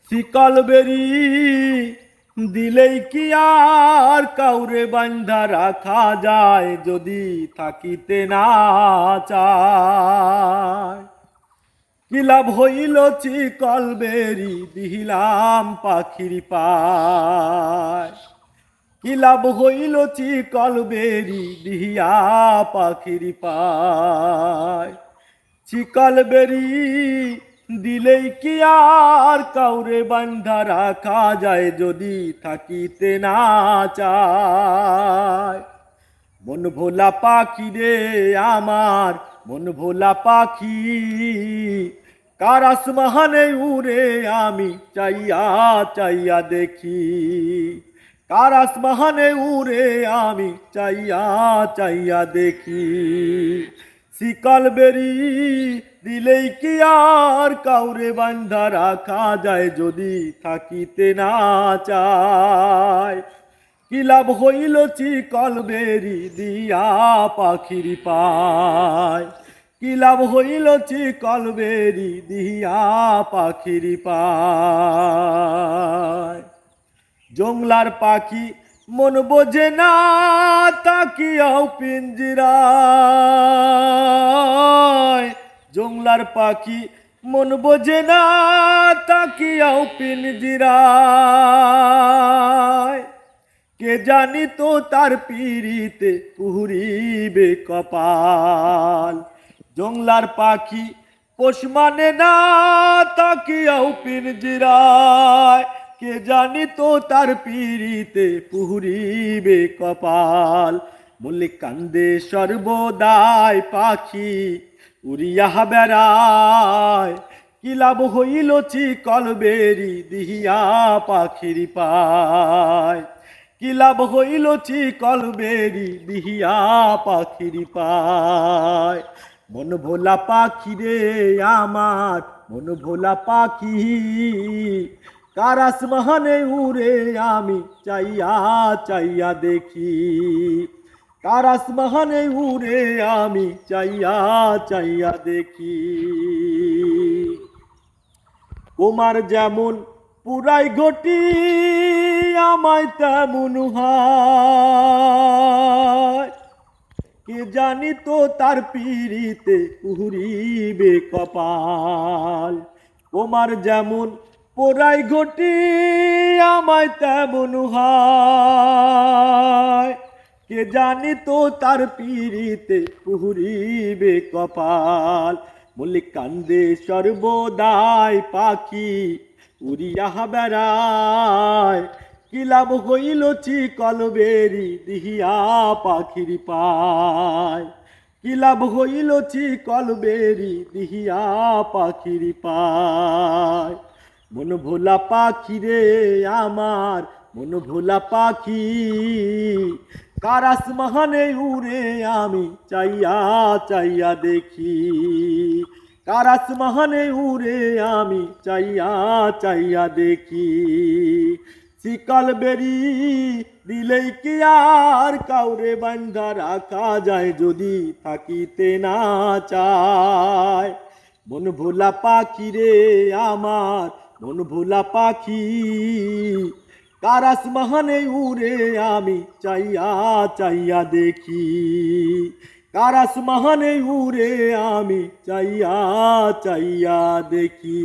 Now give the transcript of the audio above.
শিকল বেরি দিলেই কি আর কাউরে বান্ধা রাখা যায় যদি থাকিতে না চায়। কি লাভ হইল চিকল বেরি দিলাম পাখির পায়। কি লাভ হইল চিকল বেরি দিহিয়া পাখির পায়। চিকল বেরি দিলেই কি আর কাউরে বান্ধা রাখা যায় যদি থাকিতে না চায়। মন ভোলা পাখি রে আমার মন ভোলা পাখি, কার আসমানে উড়ে আমি চাইয়া চাইয়া দেখি। কার আসমানে উড়ে আমি চাইয়া চাইয়া দেখি। শিকল বেরি দিলেই কি আর কাউরে বান্ধা রাখা যায় যদি থাকিতে না চায়। কি লাভ হইল চিকল বেরি দিয়া পাখির পায়। কি লাভ হইল চিকল বেরি দিয়া পাখির পায়। জংলার পাখি মন বোঝে না তাকিয়াও পিঞ্জিরায়। জংলার পাখি মন বোঝে না তাকিয়াও পিঞ্জিরায়। কে জানি তো তার পিড়িতে পুরিবে কপাল। জংলার পাখি পোষ মানে না তাকিয়াও পিঞ্জিরায়। কে জানি তো তার পিড়িতে পুরিবে কপাল। মল্লিক কান্দে সর্বদাই পাখি উড়িয়া বেড়ায়। কি লাভ হইল চিকল বেরি দিহিয়া পাখির পায়। কি লাভ হইল চিকল বেরি দিহিয়া পাখির পায়। মন ভোলা পাখি রে আমার মন ভোলা পাখি, কার আসমানে উড়ে আমি চাইয়া চাইয়া দেখি। কার আসমানে উড়ে আমি চাইয়া চাইয়া দেখি। তোমার যেমন পুরাই ঘটি আমায় তেমন হয়। কে জানি তো তার পিড়িতে পুরিবে কপাল। তোমার যেমন পোড়াই ঘটি আমায় তেমন হয়। কে জানি তো তার পিড়িতে পুরিবে কপাল। মল্লিক কান্দে সর্বদাই পাখি উড়িয়া বেড়ায়। কি লাভ হইল চিকল বেরি দিহিয়া পাখির পায়। কি লাভ হইল চিকল বেরি দিহিয়া পাখির পায়। মন ভোলা পাখি রে আমার মন ভোলা পাখি, কার আসমানে উড়ে আমি চাইয়া চাইয়া দেখি। কার আসমানে উড়ে আমি চাইয়া চাইয়া দেখি। শিকল বেরি দিলেই কি আর কাউরে বান্ধা রাখা যায় যদি থাকিতে না চায়। মন ভোলা পাখি রে আমার মন ভোলা পাখি, কার আসমানে উড়ে আমি চাইয়া চাইয়া দেখি। কার আসমানে উড়ে আমি চাইয়া চাইয়া দেখি।